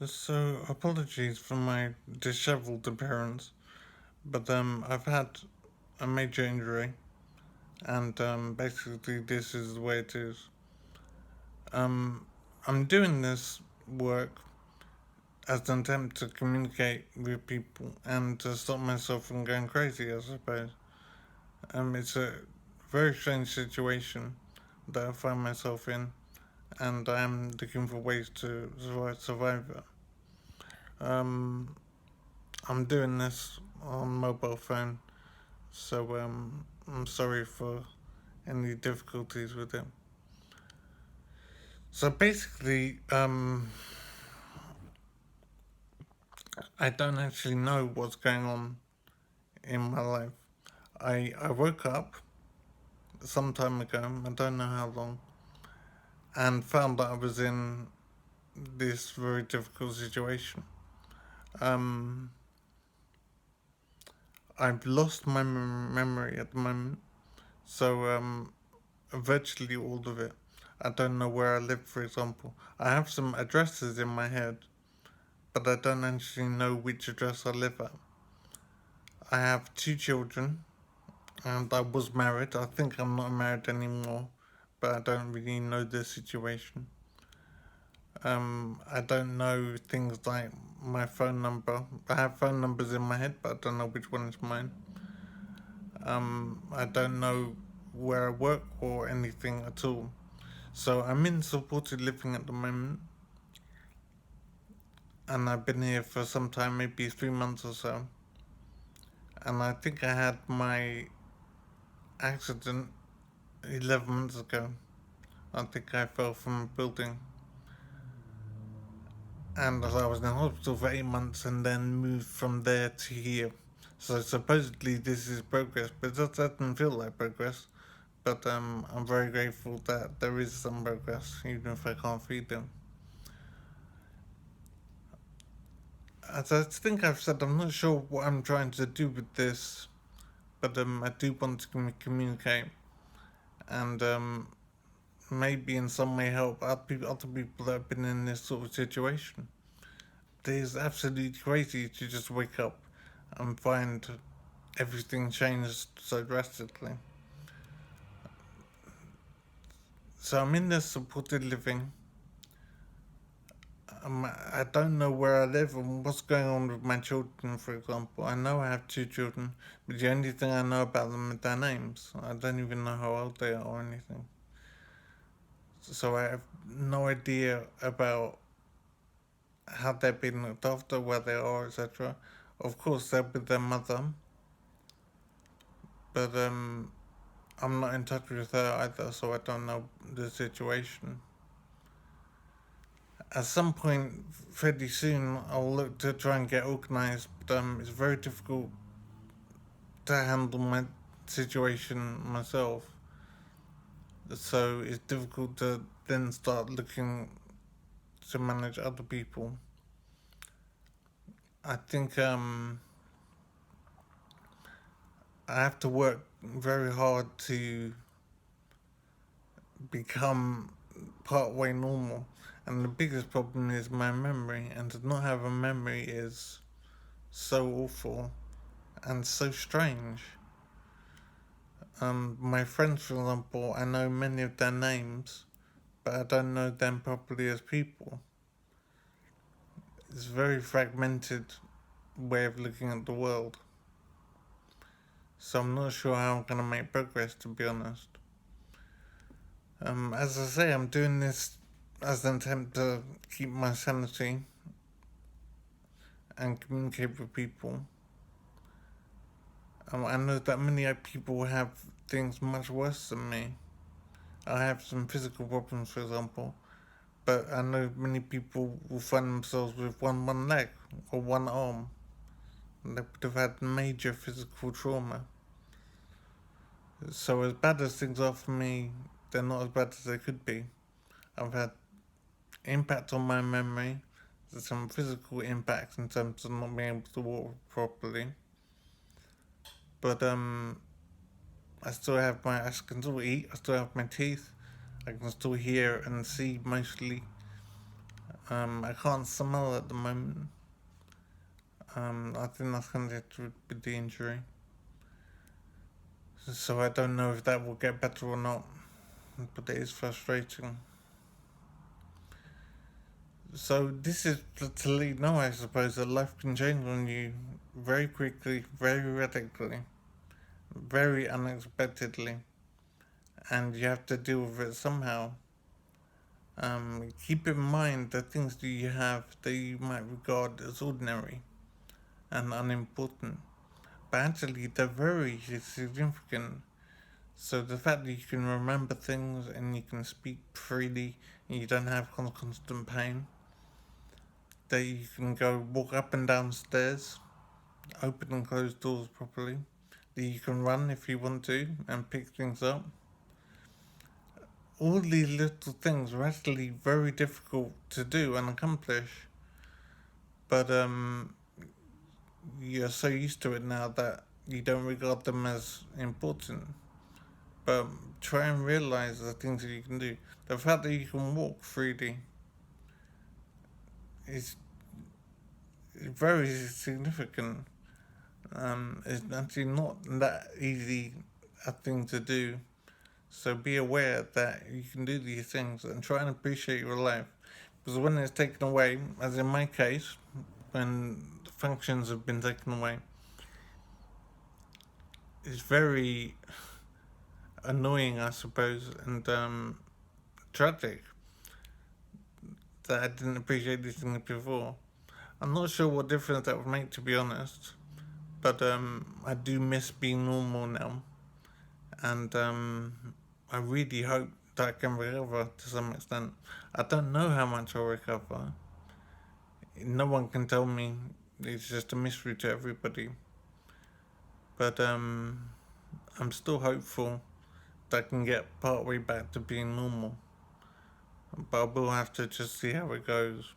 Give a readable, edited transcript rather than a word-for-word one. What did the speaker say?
So apologies for my disheveled appearance, but I've had a major injury, and basically this is the way it is. Um, I'm doing this work as an attempt to communicate with people and to stop myself from going crazy, I suppose. It's a very strange situation that I find myself in, and I am looking for ways to survive it. Um, I'm doing this on mobile phone, so I'm sorry for any difficulties with it. So basically, I don't actually know what's going on in my life. I woke up some time ago, I don't know how long, and found that I was in this very difficult situation. Um, I've lost my memory at the moment, so virtually all of it. I don't know where I live, for example. I have some addresses in my head, but I don't actually know which address I live at. I have two children, and I was married. I think I'm not married anymore, but I don't really know the situation. I don't know things like my phone number. I have phone numbers in my head, but I don't know which one is mine. I don't know where I work or anything at all. So I'm in supported living at the moment, and I've been here for some time, maybe 3 months or so. And I think I had my accident 11 months ago. I think I fell from a building, and I was in hospital for 8 months and then moved from there to here. So supposedly this is progress, but it just doesn't feel like progress. But I'm very grateful that there is some progress, even if I can't feed them. As I think I've said, I'm not sure what I'm trying to do with this, but I do want to communicate and maybe in some way help other people that have been in this sort of situation. It is absolutely crazy to just wake up and find everything changed so drastically. So I'm in this supported living. I don't know where I live and what's going on with my children, for example. I know I have two children, but the only thing I know about them is their names. I don't even know how old they are or anything. So I have no idea about how they're being looked after, where they are, etc. Of course, they're with their mother, but I'm not in touch with her either, so I don't know the situation. At some point, fairly soon, I'll look to try and get organised, but it's very difficult to handle my situation myself. So it's difficult to then start looking to manage other people. I think I have to work very hard to become part way normal. And the biggest problem is my memory, and to not have a memory is so awful and so strange. My friends, for example, I know many of their names, but I don't know them properly as people. It's a very fragmented way of looking at the world. So I'm not sure how I'm going to make progress, to be honest. As I say, I'm doing this as an attempt to keep my sanity and communicate with people. I know that many people have things much worse than me. I have some physical problems, for example, but I know many people will find themselves with one leg or one arm. They would have had major physical trauma. So as bad as things are for me, they're not as bad as they could be. I've had impact on my memory. There's some physical impacts in terms of not being able to walk properly. But I can still eat. I still have my teeth. I can still hear and see mostly. I can't smell at the moment. I think that's connected with the injury. So I don't know if that will get better or not, but it is frustrating. So this is to let you know, I suppose, that life can change on you very quickly, very radically, very unexpectedly, and you have to deal with it somehow. Keep in mind the things that you have that you might regard as ordinary and unimportant, but actually they're very significant. So the fact that you can remember things and you can speak freely and you don't have constant pain, that you can go walk up and down stairs, open and close doors properly, that you can run if you want to and pick things up. All these little things are actually very difficult to do and accomplish, but you're so used to it now that you don't regard them as important. But try and realize the things that you can do. The fact that you can walk freely is very significant. It's actually not that easy a thing to do. So be aware that you can do these things and try and appreciate your life. Because when it's taken away, as in my case, when functions have been taken away, it's very annoying, I suppose, and tragic that I didn't appreciate these things before. I'm not sure what difference that would make, to be honest, but I do miss being normal now, and I really hope that I can recover to some extent. I don't know how much I'll recover. No one can tell me. It's just a mystery to everybody. But I'm still hopeful that I can get partway back to being normal. But I will have to just see how it goes.